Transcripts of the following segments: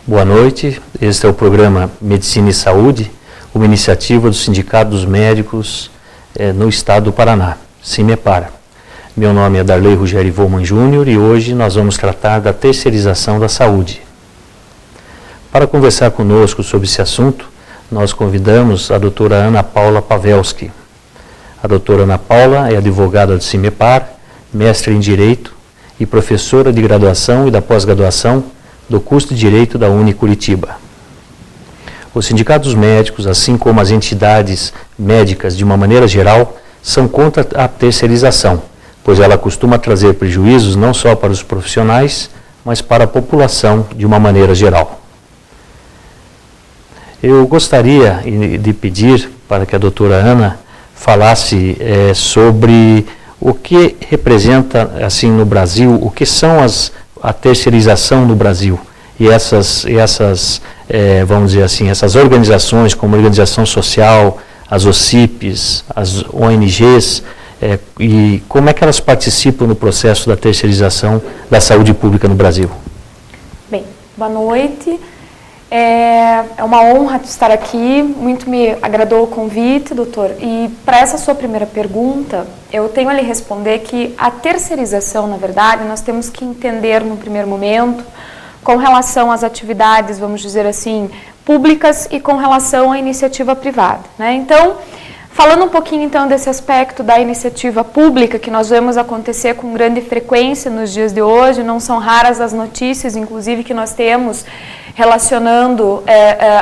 Boa noite, este é o programa Medicina e Saúde, uma iniciativa do Sindicato dos Médicos no Estado do Paraná, SIMEPAR. Meu nome é Darley Ruggeri Volman Júnior e hoje nós vamos tratar da terceirização da saúde. Para conversar conosco sobre esse assunto, nós convidamos a doutora Ana Paula Pavelski. A doutora Ana Paula é advogada do SIMEPAR, mestre em Direito e professora de graduação e da pós-graduação do curso de Direito da Unicuritiba. O Sindicato dos Médicos, assim como as entidades médicas de uma maneira geral, são contra a terceirização, pois ela costuma trazer prejuízos não só para os profissionais, mas para a população de uma maneira geral. Eu gostaria de pedir para que a doutora Ana falasse sobre o que representa, assim, no Brasil, o que são a terceirização no Brasil e vamos dizer assim, essas organizações como a Organização Social, as OCIPs, as ONGs, e como é que elas participam no processo da terceirização da saúde pública no Brasil? Bem, boa noite. É uma honra estar aqui, muito me agradou o convite, doutor. E para essa sua primeira pergunta, eu tenho a lhe responder que a terceirização, na verdade, nós temos que entender no primeiro momento com relação às atividades, vamos dizer assim, públicas e com relação à iniciativa privada, né? Então, falando um pouquinho então desse aspecto da iniciativa pública, que nós vemos acontecer com grande frequência nos dias de hoje, não são raras as notícias, inclusive, que nós temos relacionando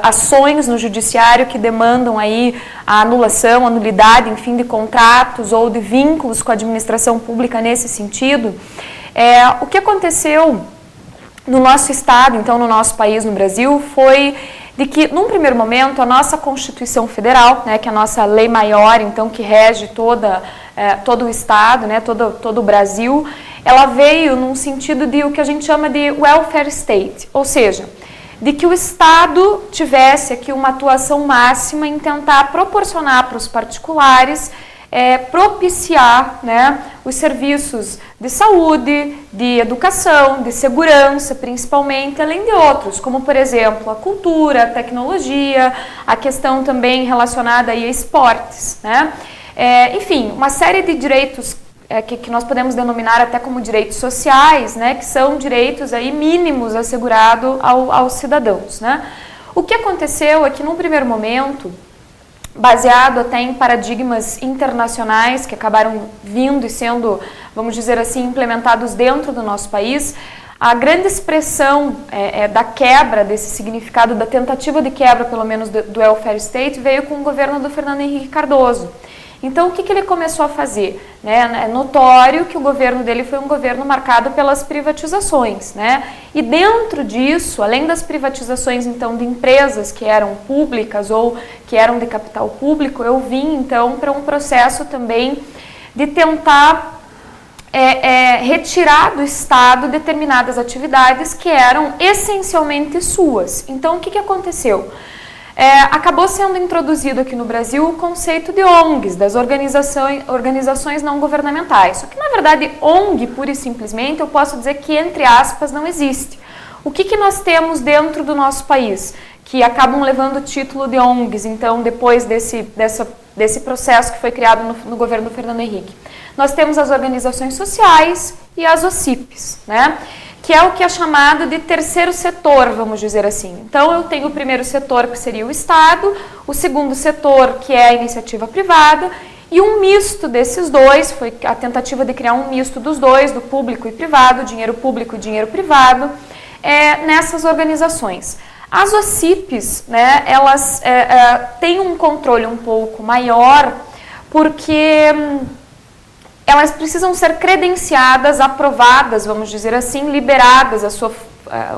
ações no judiciário que demandam aí a anulação, a nulidade, enfim, de contratos ou de vínculos com a administração pública nesse sentido. O que aconteceu no nosso estado, então no nosso país, no Brasil, foi de que, num primeiro momento, a nossa Constituição Federal, né, que é a nossa lei maior, então, que rege todo o estado, né, todo o Brasil, ela veio num sentido de o que a gente chama de welfare state, ou seja, de que o Estado tivesse aqui uma atuação máxima em tentar proporcionar para os particulares, propiciar, né, os serviços de saúde, de educação, de segurança, principalmente, além de outros, como, por exemplo, a cultura, a tecnologia, a questão também relacionada aí a esportes, né? Enfim, uma série de direitos que nós podemos denominar até como direitos sociais, né, que são direitos aí mínimos assegurados aos cidadãos, né? O que aconteceu é que, num primeiro momento, baseado até em paradigmas internacionais que acabaram vindo e sendo, vamos dizer assim, implementados dentro do nosso país, a grande expressão da quebra desse significado, da tentativa de quebra, pelo menos, do welfare state, veio com o governo do Fernando Henrique Cardoso. Então, o que ele começou a fazer? É notório que o governo dele foi um governo marcado pelas privatizações, né? E dentro disso, além das privatizações, então, de empresas que eram públicas ou que eram de capital público, eu vim, então, para um processo também de tentar retirar do Estado determinadas atividades que eram essencialmente suas. Então, o que aconteceu? Acabou sendo introduzido aqui no Brasil o conceito de ONGs, das organizações não governamentais. Só que, na verdade, ONG, pura e simplesmente, eu posso dizer que, entre aspas, não existe. O que nós temos dentro do nosso país que acabam levando o título de ONGs, então, depois desse processo que foi criado no governo do Fernando Henrique? Nós temos as organizações sociais e as OCIPs, né? Que é o que é chamado de terceiro setor, vamos dizer assim. Então, eu tenho o primeiro setor, que seria o Estado, o segundo setor, que é a iniciativa privada, e um misto desses dois, foi a tentativa de criar um misto dos dois, do público e privado, dinheiro público e dinheiro privado, nessas organizações. As OCIPs, né, elas têm um controle um pouco maior, porque elas precisam ser credenciadas, aprovadas, vamos dizer assim, liberadas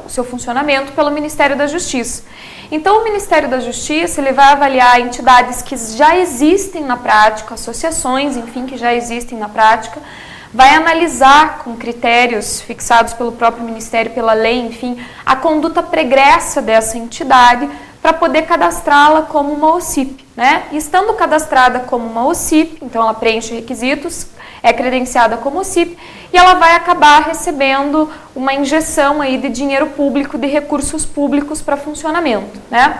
o seu funcionamento pelo Ministério da Justiça. Então, o Ministério da Justiça ele vai avaliar entidades que já existem na prática, associações, enfim, que já existem na prática, vai analisar com critérios fixados pelo próprio Ministério, pela lei, enfim, a conduta pregressa dessa entidade para poder cadastrá-la como uma OCIP, né? E estando cadastrada como uma OCIP, então ela preenche requisitos, é credenciada como OCIP, e ela vai acabar recebendo uma injeção aí de dinheiro público, de recursos públicos para funcionamento, né?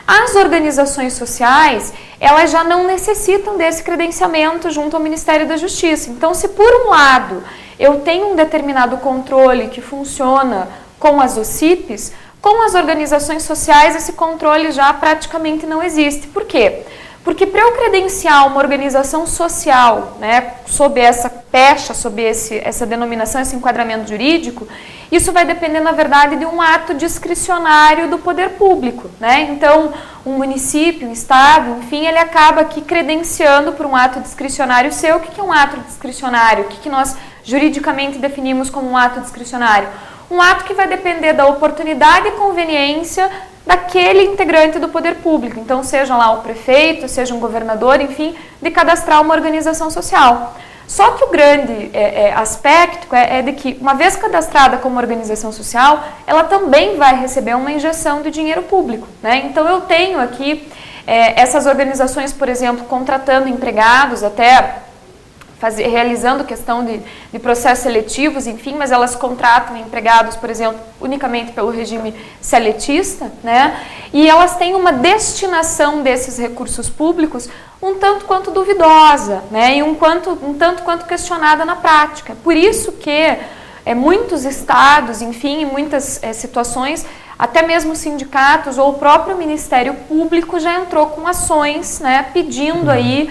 As organizações sociais, elas já não necessitam desse credenciamento junto ao Ministério da Justiça. Então, se por um lado eu tenho um determinado controle que funciona com as OCIPs, com as organizações sociais esse controle já praticamente não existe. Por quê? Porque para eu credenciar uma organização social, né, sob essa pecha, sob essa denominação, esse enquadramento jurídico, isso vai depender, na verdade, de um ato discricionário do poder público, né? Então, um município, um estado, enfim, ele acaba aqui credenciando por um ato discricionário seu. O que é um ato discricionário? O que nós juridicamente definimos como um ato discricionário? Um ato que vai depender da oportunidade e conveniência daquele integrante do poder público. Então, seja lá o prefeito, seja um governador, enfim, de cadastrar uma organização social. Só que o grande aspecto é de que, uma vez cadastrada como organização social, ela também vai receber uma injeção de dinheiro público, né? Então, eu tenho aqui essas organizações, por exemplo, contratando empregados, até realizando questão de processos seletivos, enfim, mas elas contratam empregados, por exemplo, unicamente pelo regime seletista, né? E elas têm uma destinação desses recursos públicos um tanto quanto duvidosa, né? E um tanto quanto questionada na prática. Por isso que muitos estados, enfim, em muitas situações, até mesmo sindicatos ou o próprio Ministério Público já entrou com ações, né, pedindo aí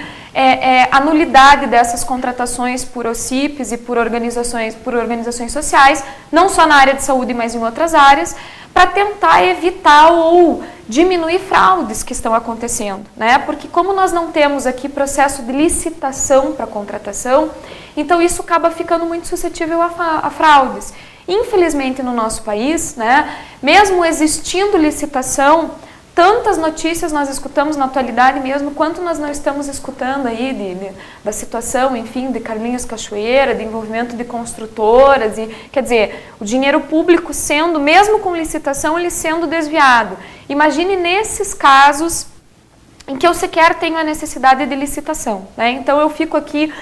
a nulidade dessas contratações por OCIPs e por organizações sociais, não só na área de saúde, mas em outras áreas, para tentar evitar ou diminuir fraudes que estão acontecendo, né? Porque como nós não temos aqui processo de licitação para contratação, então isso acaba ficando muito suscetível a fraudes. Infelizmente no nosso país, né, mesmo existindo licitação, tantas notícias nós escutamos na atualidade mesmo, quanto nós não estamos escutando aí da situação, enfim, de Carlinhos Cachoeira, de envolvimento de construtoras, e, quer dizer, o dinheiro público sendo, mesmo com licitação, ele sendo desviado. Imagine nesses casos em que eu sequer tenho a necessidade de licitação, né? Então eu fico aqui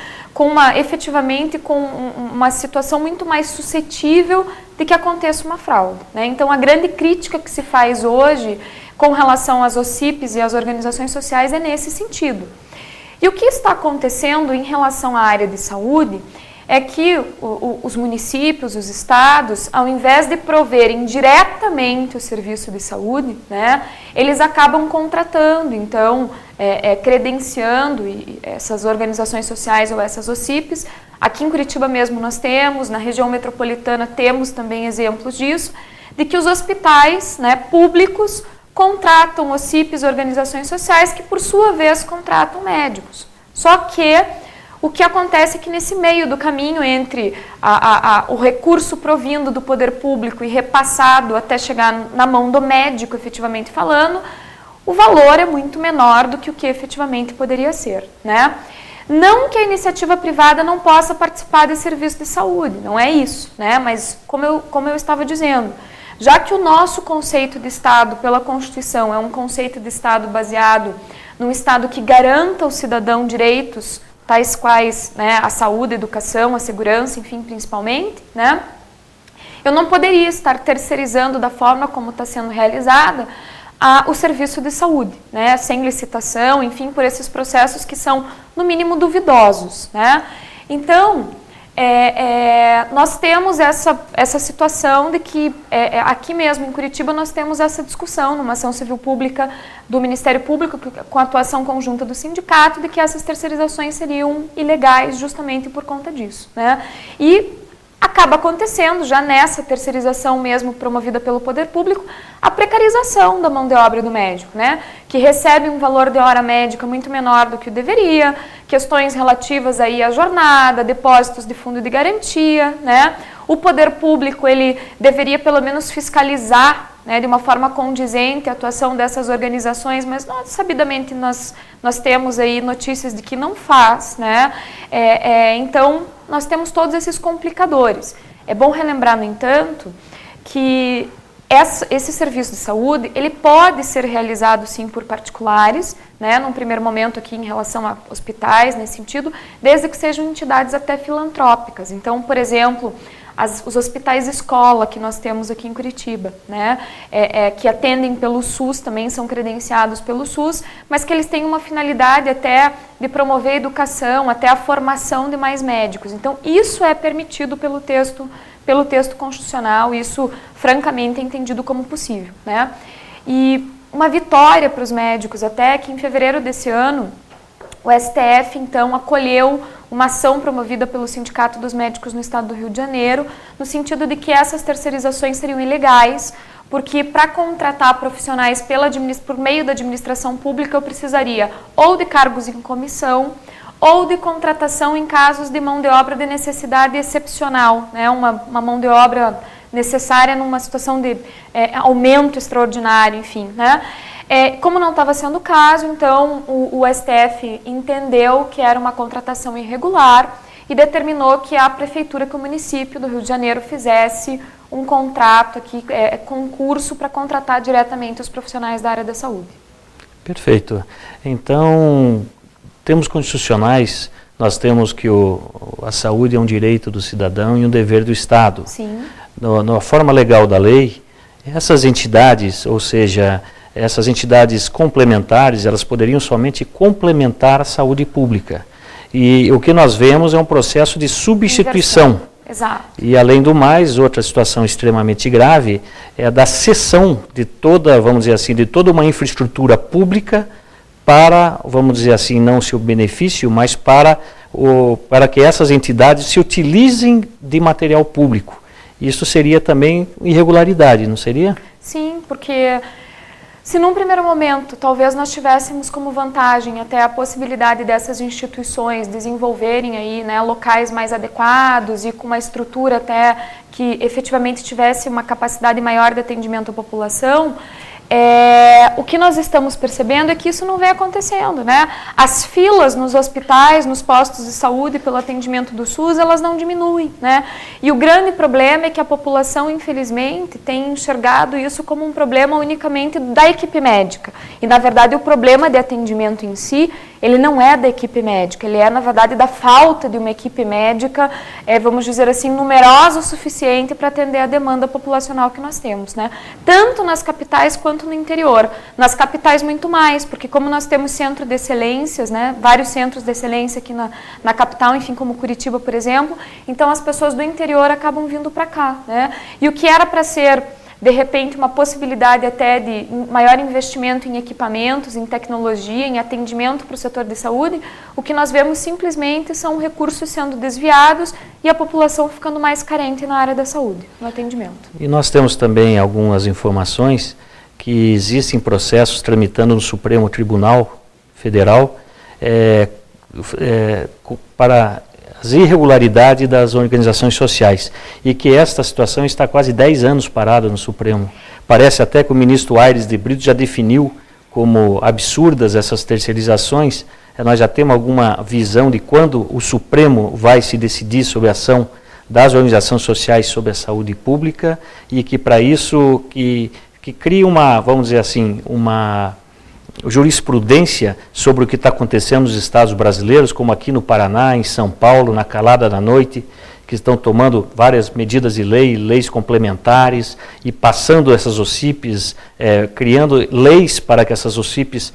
efetivamente com uma situação muito mais suscetível de que aconteça uma fraude, né? Então a grande crítica que se faz hoje com relação às OCIPs e às organizações sociais é nesse sentido. E o que está acontecendo em relação à área de saúde é que os municípios, os estados, ao invés de proverem diretamente o serviço de saúde, né, eles acabam contratando, então, credenciando essas organizações sociais ou essas OCIPs. Aqui em Curitiba mesmo nós temos, na região metropolitana temos também exemplos disso, de que os hospitais, né, públicos contratam OCIPs, organizações sociais, que por sua vez contratam médicos. Só que o que acontece é que nesse meio do caminho entre o recurso provindo do poder público e repassado até chegar na mão do médico, efetivamente falando, o valor é muito menor do que o que efetivamente poderia ser, né? Não que a iniciativa privada não possa participar de serviço de saúde, não é isso, né? Mas como eu estava dizendo, já que o nosso conceito de Estado pela Constituição é um conceito de Estado baseado num Estado que garanta ao cidadão direitos tais quais, né, a saúde, a educação, a segurança, enfim, principalmente, né? Eu não poderia estar terceirizando da forma como está sendo realizada o serviço de saúde, né, sem licitação, enfim, por esses processos que são, no mínimo, duvidosos, né? Então, nós temos essa situação de que aqui mesmo em Curitiba nós temos essa discussão numa ação civil pública do Ministério Público com a atuação conjunta do sindicato de que essas terceirizações seriam ilegais justamente por conta disso, né? E acaba acontecendo já nessa terceirização mesmo promovida pelo poder público a precarização da mão de obra do médico, né? Que recebe um valor de hora médica muito menor do que deveria, questões relativas aí à jornada, depósitos de fundo de garantia, né? O poder público, ele deveria pelo menos fiscalizar, né, de uma forma condizente a atuação dessas organizações, mas sabidamente nós temos aí notícias de que não faz, né? Então, nós temos todos esses complicadores. É bom relembrar, no entanto, que esse serviço de saúde, ele pode ser realizado sim por particulares, né, num primeiro momento aqui em relação a hospitais, nesse sentido, desde que sejam entidades até filantrópicas. Então, por exemplo, os hospitais escola que nós temos aqui em Curitiba, né, que atendem pelo SUS, também são credenciados pelo SUS, mas que eles têm uma finalidade até de promover a educação, até a formação de mais médicos. Então, isso é permitido pelo texto constitucional, isso, francamente, é entendido como possível, né. E uma vitória para os médicos até que em fevereiro desse ano, o STF, então, acolheu uma ação promovida pelo Sindicato dos Médicos no Estado do Rio de Janeiro, no sentido de que essas terceirizações seriam ilegais, porque para contratar profissionais por meio da administração pública eu precisaria ou de cargos em comissão ou de contratação em casos de mão de obra de necessidade excepcional, né? Uma mão de obra necessária numa situação de aumento extraordinário, enfim, né? Como não estava sendo o caso, então o STF entendeu que era uma contratação irregular e determinou que a prefeitura, que o município do Rio de Janeiro fizesse um contrato aqui, concurso para contratar diretamente os profissionais da área da saúde. Perfeito. Então, termos constitucionais, nós temos que a saúde é um direito do cidadão e um dever do Estado. Sim. Na forma legal da lei, essas entidades, ou seja, essas entidades complementares, elas poderiam somente complementar a saúde pública. E o que nós vemos é um processo de substituição. Exato. E, além do mais, outra situação extremamente grave é a da cessão de toda, vamos dizer assim, de toda uma infraestrutura pública para, vamos dizer assim, não seu benefício, mas para que essas entidades se utilizem de material público. Isso seria também irregularidade, não seria? Sim, porque se num primeiro momento talvez nós tivéssemos como vantagem até a possibilidade dessas instituições desenvolverem aí, né, locais mais adequados e com uma estrutura até que efetivamente tivesse uma capacidade maior de atendimento à população, o que nós estamos percebendo é que isso não vem acontecendo, né? As filas nos hospitais, nos postos de saúde pelo atendimento do SUS, elas não diminuem, né? E o grande problema é que a população, infelizmente, tem enxergado isso como um problema unicamente da equipe médica. E, na verdade, o problema de atendimento em si, ele não é da equipe médica, ele é, na verdade, da falta de uma equipe médica, vamos dizer assim, numerosa o suficiente para atender a demanda populacional que nós temos, né? Tanto nas capitais quanto no interior. Nas capitais muito mais, porque como nós temos centro de excelências, né, vários centros de excelência aqui na capital, enfim, como Curitiba, por exemplo, então as pessoas do interior acabam vindo para cá, né? E o que era para ser, de repente, uma possibilidade até de maior investimento em equipamentos, em tecnologia, em atendimento para o setor de saúde, o que nós vemos simplesmente são recursos sendo desviados e a população ficando mais carente na área da saúde, no atendimento. E nós temos também algumas informações que existem processos tramitando no Supremo Tribunal Federal para as irregularidades das organizações sociais e que esta situação está quase 10 anos parada no Supremo. Parece até que o ministro Aires de Brito já definiu como absurdas essas terceirizações. Nós já temos alguma visão de quando o Supremo vai se decidir sobre a ação das organizações sociais sobre a saúde pública e que para isso que cria uma, vamos dizer assim, uma jurisprudência sobre o que está acontecendo nos estados brasileiros, como aqui no Paraná, em São Paulo, na calada da noite, que estão tomando várias medidas de lei, leis complementares e passando essas OCIPs, criando leis para que essas OCIPs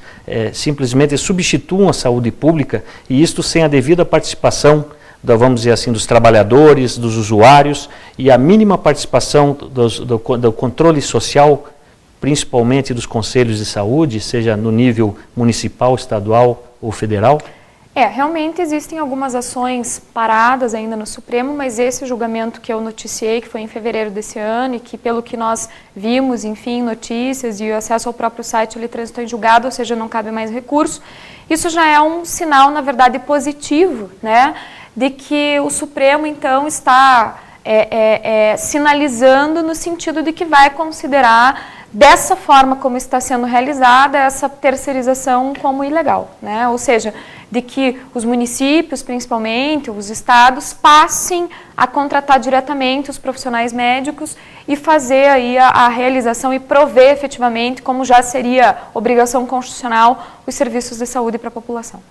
simplesmente substituam a saúde pública e isto sem a devida participação, vamos dizer assim, dos trabalhadores, dos usuários e a mínima participação do controle social, principalmente dos conselhos de saúde, seja no nível municipal, estadual ou federal? Realmente existem algumas ações paradas ainda no Supremo, mas esse julgamento que eu noticiei, que foi em fevereiro desse ano, e que pelo que nós vimos, enfim, notícias e o acesso ao próprio site, ele transitou em julgado, ou seja, não cabe mais recurso, isso já é um sinal, na verdade, positivo, né, de que o Supremo, então, está sinalizando no sentido de que vai considerar dessa forma como está sendo realizada essa terceirização como ilegal, né? Ou seja, de que os municípios, principalmente, os estados, passem a contratar diretamente os profissionais médicos e fazer aí a realização e prover efetivamente, como já seria obrigação constitucional, os serviços de saúde para a população.